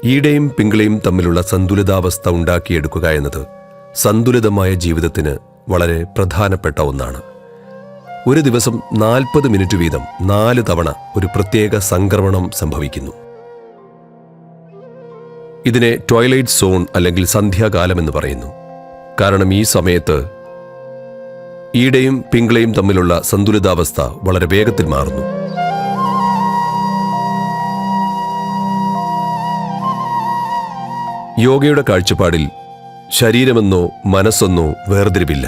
ഈടയും പിങ്കളയും തമ്മിലുള്ള സന്തുലിതാവസ്ഥ ഉണ്ടാക്കിയെടുക്കുക എന്നത് സന്തുലിതമായ ജീവിതത്തിന് വളരെ പ്രധാനപ്പെട്ട ഒന്നാണ്. ഒരു ദിവസം 40 മിനിറ്റ് വീതം 4 തവണ ഒരു പ്രത്യേക സംക്രമണം സംഭവിക്കുന്നു. ഇതിനെ ട്വൈലൈറ്റ് സോൺ അല്ലെങ്കിൽ സന്ധ്യാകാലം എന്ന് പറയുന്നു. കാരണം ഈ സമയത്ത് ഈടയും പിങ്കളയും തമ്മിലുള്ള സന്തുലിതാവസ്ഥ വളരെ വേഗത്തിൽ മാറുന്നു. യോഗയുടെ കാഴ്ചപ്പാടിൽ ശരീരമെന്നോ മനസ്സെന്നോ വേർതിരിവില്ല.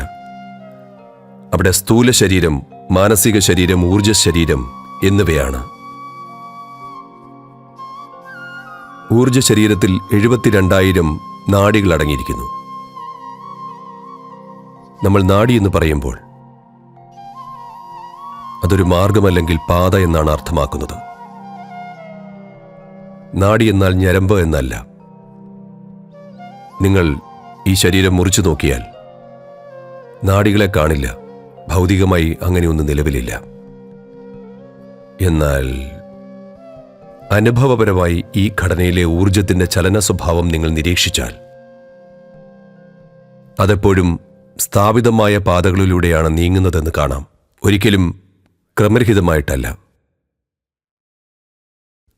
അവിടെ സ്ഥൂല ശരീരം, മാനസിക ശരീരം, ഊർജ ശരീരം എന്നിവയാണ്. ഊർജ ശരീരത്തിൽ 72,000 നാഡികൾ അടങ്ങിയിരിക്കുന്നു. നമ്മൾ നാഡി എന്ന് പറയുമ്പോൾ അതൊരു മാർഗമല്ലെങ്കിൽ പാത എന്നാണ് അർത്ഥമാക്കുന്നത്. നാഡി എന്നാൽ ഞരമ്പ് എന്നല്ല. നിങ്ങൾ ഈ ശരീരം മുറിച്ചു നോക്കിയാൽ നാഡികളെ കാണില്ല. ഭൗതികമായി അങ്ങനെയൊന്നും നിലവിലില്ല. എന്നാൽ അനുഭവപരമായി ഈ ഘടനയിലെ ഊർജത്തിന്റെ ചലന സ്വഭാവം നിങ്ങൾ നിരീക്ഷിച്ചാൽ അതെപ്പോഴും സ്ഥാപിതമായ പാതകളിലൂടെയാണ് നീങ്ങുന്നതെന്ന് കാണാം. ഒരിക്കലും ക്രമരഹിതമായിട്ടല്ല.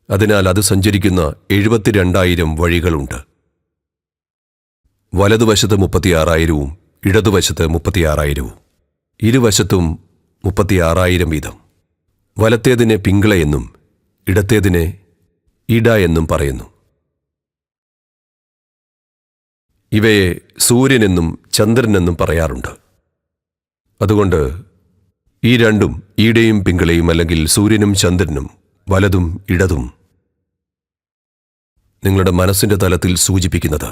അതിനാൽ അത് സഞ്ചരിക്കുന്ന 72,000 വഴികളുണ്ട്. വലതുവശത്ത് 36,000-ഉം ഇടതുവശത്ത് 36,000-ഉം, ഇരുവശത്തും 36,000 വീതം. വലത്തേതിനെ പിങ്കള എന്നും ഇടത്തേതിനെ ഇട എന്നും പറയുന്നു. ഇവയെ സൂര്യനെന്നും ചന്ദ്രനെന്നും പറയാറുണ്ട്. അതുകൊണ്ട് ഈ രണ്ടും, ഈടയും പിങ്കളയും അല്ലെങ്കിൽ സൂര്യനും ചന്ദ്രനും, വലതും ഇടതും, നിങ്ങളുടെ മനസ്സിന്റെ തലത്തിൽ സൂചിപ്പിക്കുന്നത്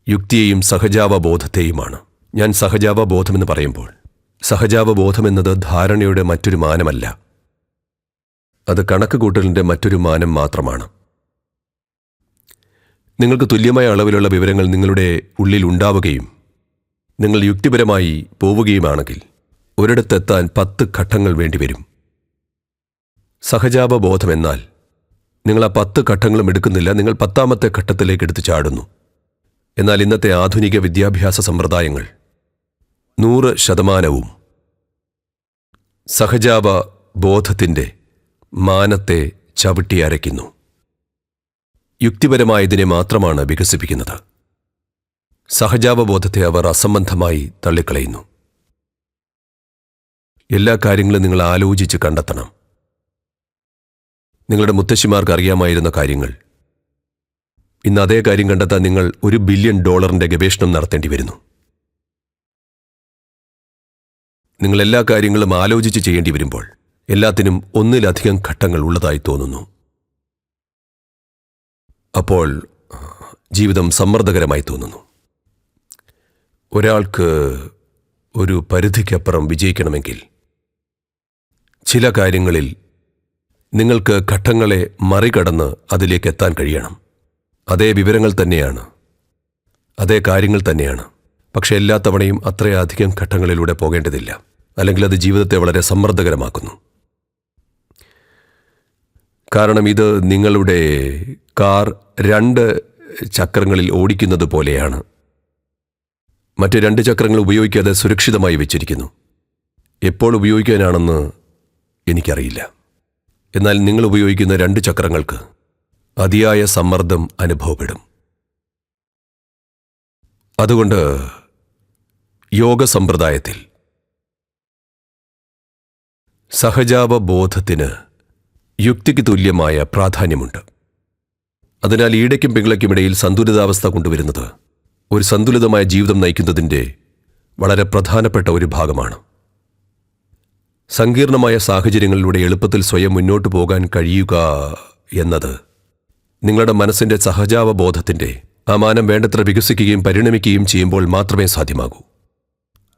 യുക്തിയെയും സഹജാവബോധത്തെയുമാണ്. ഞാൻ സഹജാവബോധമെന്ന് പറയുമ്പോൾ സഹജാവബോധമെന്നത് ധാരണയുടെ മറ്റൊരു മാനമല്ല. അത് കണക്കുകൂട്ടലിന്റെ മറ്റൊരു മാനം മാത്രമാണ്. നിങ്ങൾക്ക് തുല്യമായ അളവിലുള്ള വിവരങ്ങൾ നിങ്ങളുടെ ഉള്ളിൽ ഉണ്ടാവുകയും നിങ്ങൾ യുക്തിപരമായി പോവുകയുമാണെങ്കിൽ ഒരിടത്തെത്താൻ 10 ഘട്ടങ്ങൾ വേണ്ടിവരും. സഹജാവബോധമെന്നാൽ നിങ്ങൾ ആ 10 ഘട്ടങ്ങളും എടുക്കുന്നില്ല, നിങ്ങൾ 10ാമത്തെ ഘട്ടത്തിലേക്ക് എടുത്തു ചാടുന്നു. എന്നാൽ ഇന്നത്തെ ആധുനിക വിദ്യാഭ്യാസ സമ്പ്രദായങ്ങൾ 100% സഹജാവബോധത്തിന്റെ മാനത്തെ ചവിട്ടിയരയ്ക്കുന്നു. യുക്തിപരമായതിനെ മാത്രമാണ് വികസിപ്പിക്കുന്നത്. സഹജാവബോധത്തെ അവർ അസംബന്ധമായി തള്ളിക്കളയുന്നു. എല്ലാ കാര്യങ്ങളും നിങ്ങൾ ആലോചിച്ച് കണ്ടെത്തണം. നിങ്ങളുടെ മുത്തശ്ശിമാർക്ക് അറിയാമായിരുന്ന കാര്യങ്ങൾ ഇന്ന് അതേ കാര്യം കണ്ടെത്താൻ നിങ്ങൾ $1 ബില്യൺ ഗവേഷണം നടത്തേണ്ടി വരുന്നു. നിങ്ങൾ എല്ലാ കാര്യങ്ങളും ആലോചിച്ച് ചെയ്യേണ്ടി വരുമ്പോൾ എല്ലാത്തിനും ഒന്നിലധികം ഘട്ടങ്ങൾ ഉള്ളതായി തോന്നുന്നു. അപ്പോൾ ജീവിതം സമ്മർദ്ദകരമായി തോന്നുന്നു. ഒരാൾക്ക് ഒരു പരിധിക്കപ്പുറം വിജയിക്കണമെങ്കിൽ ചില കാര്യങ്ങളിൽ നിങ്ങൾക്ക് ഘട്ടങ്ങളെ മറികടന്ന് അതിലേക്ക് എത്താൻ കഴിയണം. അതേ വിവരങ്ങൾ തന്നെയാണ്, അതേ കാര്യങ്ങൾ തന്നെയാണ്. പക്ഷെ എല്ലാ തവണയും അത്രയധികം ഘട്ടങ്ങളിലൂടെ പോകേണ്ടതില്ല. അല്ലെങ്കിൽ അത് ജീവിതത്തെ വളരെ സമ്മർദ്ദകരമാക്കുന്നു. കാരണം ഇത് നിങ്ങളുടെ കാർ 2 ചക്രങ്ങളിൽ ഓടിക്കുന്നത് പോലെയാണ്. മറ്റ് 2 ചക്രങ്ങൾ ഉപയോഗിക്കാതെ സുരക്ഷിതമായി വെച്ചിരിക്കുന്നു. എപ്പോൾ ഉപയോഗിക്കാനാണെന്ന് എനിക്കറിയില്ല. എന്നാൽ നിങ്ങൾ ഉപയോഗിക്കുന്ന 2 ചക്രങ്ങൾക്ക് അതിയായ സമ്മർദ്ദം അനുഭവപ്പെടും. അതുകൊണ്ട് യോഗ സമ്പ്രദായത്തിൽ സഹജാവബോധത്തിന് യുക്തിക്ക് തുല്യമായ പ്രാധാന്യമുണ്ട്. അതിനാൽ ഈടയ്ക്കും പിങ്കളയ്ക്കുമിടയിൽ സന്തുലിതാവസ്ഥ കൊണ്ടുവരുന്നത് ഒരു സന്തുലിതമായ ജീവിതം നയിക്കുന്നതിൻ്റെ വളരെ പ്രധാനപ്പെട്ട ഒരു ഭാഗമാണ്. സങ്കീർണമായ സാഹചര്യങ്ങളിലൂടെ എളുപ്പത്തിൽ സ്വയം മുന്നോട്ടു പോകാൻ കഴിയുക എന്നത് നിങ്ങളുടെ മനസ്സിന്റെ സഹജാവബോധത്തിന്റെ ആ മാനം വേണ്ടത്ര വികസിക്കുകയും പരിണമിക്കുകയും ചെയ്യുമ്പോൾ മാത്രമേ സാധ്യമാകൂ.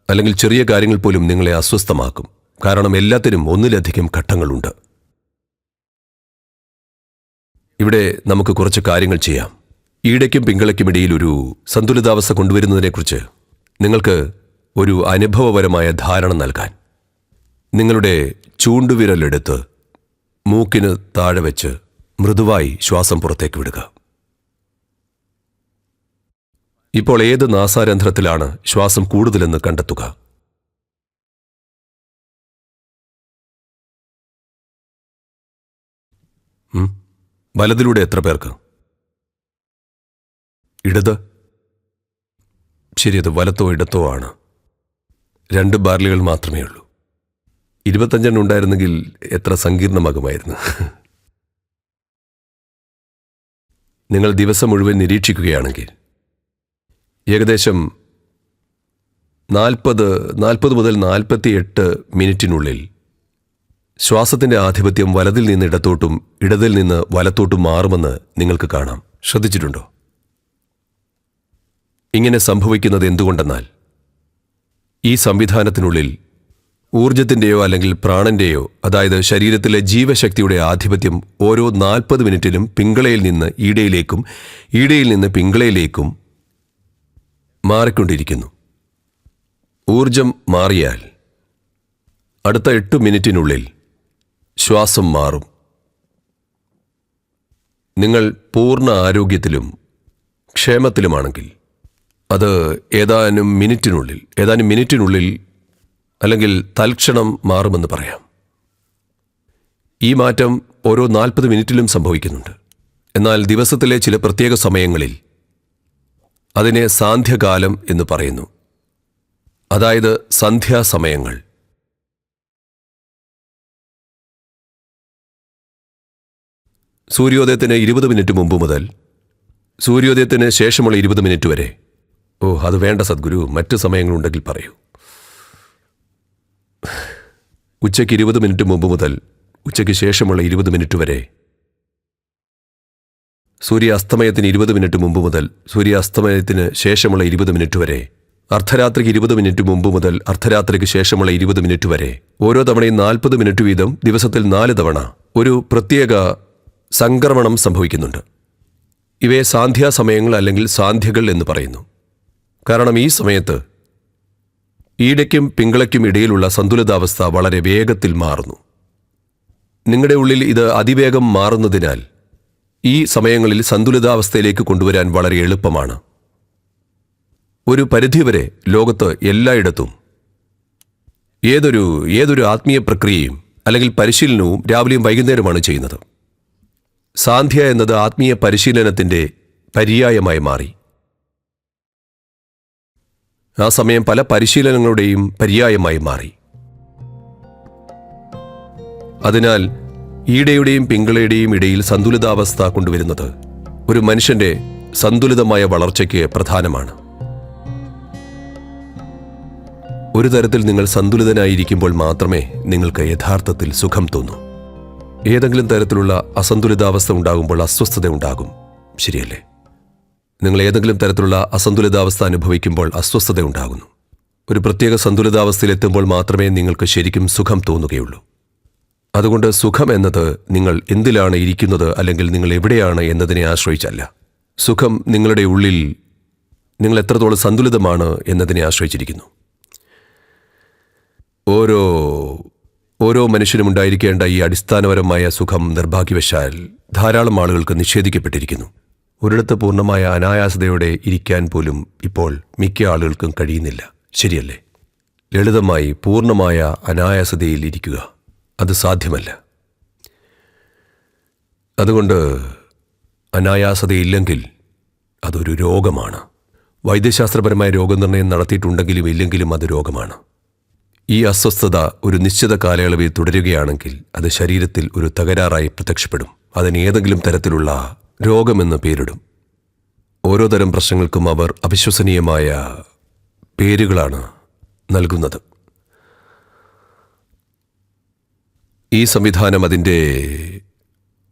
അല്ലെങ്കിൽ ചെറിയ കാര്യങ്ങൾ പോലും നിങ്ങളെ അസ്വസ്ഥമാക്കും. കാരണം എല്ലാത്തിനും ഒന്നിലധികം ഘട്ടങ്ങളുണ്ട്. ഇവിടെ നമുക്ക് കുറച്ച് കാര്യങ്ങൾ ചെയ്യാം. ഈടയ്ക്കും പിങ്കളയ്ക്കുമിടയിൽ ഒരു സന്തുലിതാവസ്ഥ കൊണ്ടുവരുന്നതിനെക്കുറിച്ച് നിങ്ങൾക്ക് ഒരു അനുഭവപരമായ ധാരണ നൽകാൻ നിങ്ങളുടെ ചൂണ്ടുവിരലെടുത്ത് മൂക്കിന് താഴെ വെച്ച് മൃദുവായി ശ്വാസം പുറത്തേക്ക് വിടുക. ഇപ്പോൾ ഏത് നാസാരന്ധ്രത്തിലാണ് ശ്വാസം കൂടുതലെന്ന് കണ്ടെത്തുക. വലതിലൂടെ എത്ര പേർക്ക്? ഇടത്? ശരി, അത് വലത്തോ ഇടത്തോ ആണ്. 2 ബാർലികൾ മാത്രമേ ഉള്ളൂ. 25 ഉണ്ടായിരുന്നെങ്കിൽ എത്ര സങ്കീർണമാകുമായിരുന്നു. നിങ്ങൾ ദിവസം മുഴുവൻ നിരീക്ഷിക്കുകയാണെങ്കിൽ ഏകദേശം 40 മുതൽ 48 മിനിറ്റിനുള്ളിൽ ശ്വാസത്തിന്റെ ആധിപത്യം വലതിൽ നിന്ന് ഇടത്തോട്ടും ഇടതിൽ നിന്ന് വലത്തോട്ടും മാറുമെന്ന് നിങ്ങൾക്ക് കാണാം. ശ്രദ്ധിച്ചിട്ടുണ്ടോ? ഇങ്ങനെ സംഭവിക്കുന്നത് എന്തുകൊണ്ടെന്നാൽ ഈ സംവിധാനത്തിനുള്ളിൽ ഊർജത്തിൻ്റെയോ അല്ലെങ്കിൽ പ്രാണന്റെയോ, അതായത് ശരീരത്തിലെ ജീവശക്തിയുടെ ആധിപത്യം ഓരോ 40 മിനിറ്റിലും പിങ്കളയിൽ നിന്ന് ഈടയിലേക്കും ഈടയിൽ നിന്ന് പിങ്കളയിലേക്കും മാറിക്കൊണ്ടിരിക്കുന്നു. ഊർജം മാറിയാൽ അടുത്ത 8 മിനിറ്റിനുള്ളിൽ ശ്വാസം മാറും. നിങ്ങൾ പൂർണ്ണ ആരോഗ്യത്തിലും ക്ഷേമത്തിലുമാണെങ്കിൽ അത് ഏതാനും മിനിറ്റിനുള്ളിൽ അല്ലെങ്കിൽ തൽക്ഷണം മാറുമെന്ന് പറയാം. ഈ മാറ്റം ഓരോ 40 മിനിറ്റിലും സംഭവിക്കുന്നുണ്ട്. എന്നാൽ ദിവസത്തിലെ ചില പ്രത്യേക സമയങ്ങളിൽ അതിനെ സാന്ധ്യകാലം എന്ന് പറയുന്നു. അതായത് സന്ധ്യാസമയങ്ങൾ. സൂര്യോദയത്തിന് 20 മിനിറ്റ് മുമ്പ് മുതൽ സൂര്യോദയത്തിന് ശേഷമുള്ള 20 മിനിറ്റ് വരെ. അത് വേണ്ട സദ്ഗുരു, മറ്റ് സമയങ്ങളുണ്ടെങ്കിൽ പറയൂ. ഉച്ചയ്ക്ക് 20 മിനിറ്റ് മുമ്പ് മുതൽ ഉച്ചയ്ക്ക് ശേഷമുള്ള 20 മിനിറ്റ് വരെ. സൂര്യാസ്തമയത്തിന് 20 മിനിറ്റ് മുമ്പ് മുതൽ സൂര്യാസ്തമയത്തിന് ശേഷമുള്ള 20 മിനിറ്റ് വരെ. അർദ്ധരാത്രിക്ക് 20 മിനിറ്റ് മുമ്പ് മുതൽ അർദ്ധരാത്രിക്ക് ശേഷമുള്ള 20 മിനിറ്റ് വരെ. ഓരോ തവണയും 40 മിനിറ്റ് വീതം ദിവസത്തിൽ 4 തവണ ഒരു പ്രത്യേക സംക്രമണം സംഭവിക്കുന്നുണ്ട്. ഇവയെ സാന്ധ്യാസമയങ്ങൾ അല്ലെങ്കിൽ സാന്ധ്യകൾ എന്ന് പറയുന്നു. കാരണം ഈ സമയത്ത് ഈടയ്ക്കും പിങ്കളയ്ക്കും ഇടയിലുള്ള സന്തുലിതാവസ്ഥ വളരെ വേഗത്തിൽ മാറുന്നു. നിങ്ങളുടെ ഉള്ളിൽ ഇത് അതിവേഗം മാറുന്നതിനാൽ ഈ സമയങ്ങളിൽ സന്തുലിതാവസ്ഥയിലേക്ക് കൊണ്ടുവരാൻ വളരെ എളുപ്പമാണ്. ഒരു പരിധിവരെ ലോകത്ത് എല്ലായിടത്തും ഏതൊരു ആത്മീയ പ്രക്രിയയും അല്ലെങ്കിൽ പരിശീലനവും രാവിലെയും വൈകുന്നേരമാണ് ചെയ്യുന്നത്. സാന്ധ്യ എന്നത് ആത്മീയ പരിശീലനത്തിന്റെ പര്യായമായി മാറി. ആ സമയം പല പരിശീലനങ്ങളുടെയും പര്യായമായി മാറി. അതിനാൽ ഈടയുടെയും പിങ്കളയുടെയും ഇടയിൽ സന്തുലിതാവസ്ഥ കൊണ്ടുവരുന്നത് ഒരു മനുഷ്യന്റെ സന്തുലിതമായ വളർച്ചയ്ക്ക് പ്രധാനമാണ്. ഒരു തരത്തിൽ നിങ്ങൾ സന്തുലിതനായിരിക്കുമ്പോൾ മാത്രമേ നിങ്ങൾക്ക് യഥാർത്ഥത്തിൽ സുഖം തോന്നൂ. ഏതെങ്കിലും തരത്തിലുള്ള അസന്തുലിതാവസ്ഥ ഉണ്ടാകുമ്പോൾ അസ്വസ്ഥത ഉണ്ടാകും, ശരിയല്ലേ? നിങ്ങൾ ഏതെങ്കിലും തരത്തിലുള്ള അസന്തുലിതാവസ്ഥ അനുഭവിക്കുമ്പോൾ അസ്വസ്ഥത ഉണ്ടാകുന്നു. ഒരു പ്രത്യേക സന്തുലിതാവസ്ഥയിലെത്തുമ്പോൾ മാത്രമേ നിങ്ങൾക്ക് ശരിക്കും സുഖം തോന്നുകയുള്ളൂ. അതുകൊണ്ട് സുഖം എന്നത് നിങ്ങൾ എന്തിലാണ് ഇരിക്കുന്നത് അല്ലെങ്കിൽ നിങ്ങൾ എവിടെയാണ് എന്നതിനെ ആശ്രയിച്ചല്ല. സുഖം നിങ്ങളുടെ ഉള്ളിൽ നിങ്ങൾ എത്രത്തോളം സന്തുലിതമാണ് എന്നതിനെ ആശ്രയിച്ചിരിക്കുന്നു. ഓരോ മനുഷ്യനും ഉണ്ടായിരിക്കേണ്ട ഈ അടിസ്ഥാനപരമായ സുഖം നിർഭാഗ്യവശാൽ ധാരാളം ആളുകൾക്ക് നിഷേധിക്കപ്പെട്ടിരിക്കുന്നു. ഒരിടത്ത് പൂർണ്ണമായ അനായാസതയോടെ ഇരിക്കാൻ പോലും ഇപ്പോൾ മിക്ക ആളുകൾക്കും കഴിയുന്നില്ല, ശരിയല്ലേ? ലളിതമായി പൂർണ്ണമായ അനായാസതയിൽ ഇരിക്കുക, അത് സാധ്യമല്ല. അതുകൊണ്ട് അനായാസതയില്ലെങ്കിൽ അതൊരു രോഗമാണ്. വൈദ്യശാസ്ത്രപരമായ രോഗനിർണയം നടത്തിയിട്ടുണ്ടെങ്കിലും ഇല്ലെങ്കിലും അത് രോഗമാണ്. ഈ അസ്വസ്ഥത ഒരു നിശ്ചിത കാലയളവിൽ തുടരുകയാണെങ്കിൽ അത് ശരീരത്തിൽ ഒരു തകരാറായി പ്രത്യക്ഷപ്പെടും. അതിന് ഏതെങ്കിലും തരത്തിലുള്ള രോഗമെന്ന് പേരിടും. ഓരോ തരം പ്രശ്നങ്ങൾക്കും അവർ അവിശ്വസനീയമായ പേരുകളാണ് നൽകുന്നത്. ഈ സംവിധാനം അതിൻ്റെ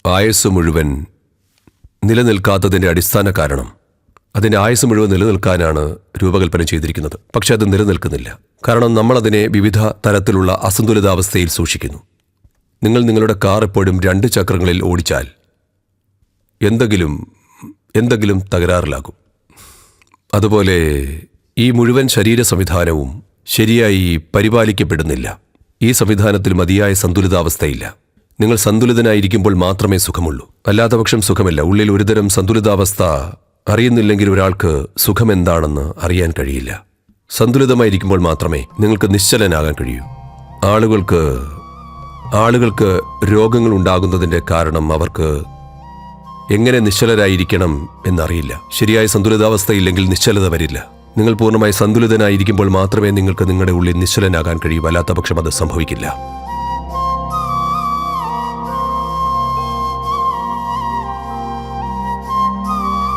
ആയുസ് മുഴുവൻ നിലനിൽക്കാത്തതിൻ്റെ അടിസ്ഥാന കാരണം അതിൻ്റെ ആയുസ് മുഴുവൻ നിലനിൽക്കാനാണ് രൂപകൽപ്പന ചെയ്തിരിക്കുന്നത്. പക്ഷെ അത് നിലനിൽക്കുന്നില്ല. കാരണം നമ്മളതിനെ വിവിധ തരത്തിലുള്ള അസന്തുലിതാവസ്ഥയിൽ സൂക്ഷിക്കുന്നു. നിങ്ങൾ നിങ്ങളുടെ കാർ എപ്പോഴും 2 ചക്രങ്ങളിൽ ഓടിച്ചാൽ എന്തെങ്കിലും തകരാറിലാകും. അതുപോലെ ഈ മുഴുവൻ ശരീര സംവിധാനവും ശരിയായി പരിപാലിക്കപ്പെടുന്നില്ല. ഈ സംവിധാനത്തിൽ മതിയായ സന്തുലിതാവസ്ഥയില്ല. നിങ്ങൾ സന്തുലിതനായിരിക്കുമ്പോൾ മാത്രമേ സുഖമുള്ളൂ, അല്ലാത്തപക്ഷം സുഖമില്ല. ഉള്ളിൽ ഒരുതരം സന്തുലിതാവസ്ഥ അറിയുന്നില്ലെങ്കിൽ ഒരാൾക്ക് സുഖമെന്താണെന്ന് അറിയാൻ കഴിയില്ല. സന്തുലിതമായിരിക്കുമ്പോൾ മാത്രമേ നിങ്ങൾക്ക് നിശ്ചലനാകാൻ കഴിയൂ. ആളുകൾക്ക് രോഗങ്ങൾ ഉണ്ടാകുന്നതിൻ്റെ കാരണം അവർക്ക് എങ്ങനെ നിശ്ചലരായിരിക്കണം എന്നറിയില്ല. ശരിയായ സന്തുലിതാവസ്ഥയില്ലെങ്കിൽ നിശ്ചലത വരില്ല. നിങ്ങൾ പൂർണ്ണമായി സന്തുലിതനായിരിക്കുമ്പോൾ മാത്രമേ നിങ്ങൾക്ക് നിങ്ങളുടെ ഉള്ളിൽ നിശ്ചലനാകാൻ കഴിയൂ. അല്ലാത്ത പക്ഷം അത് സംഭവിക്കില്ല.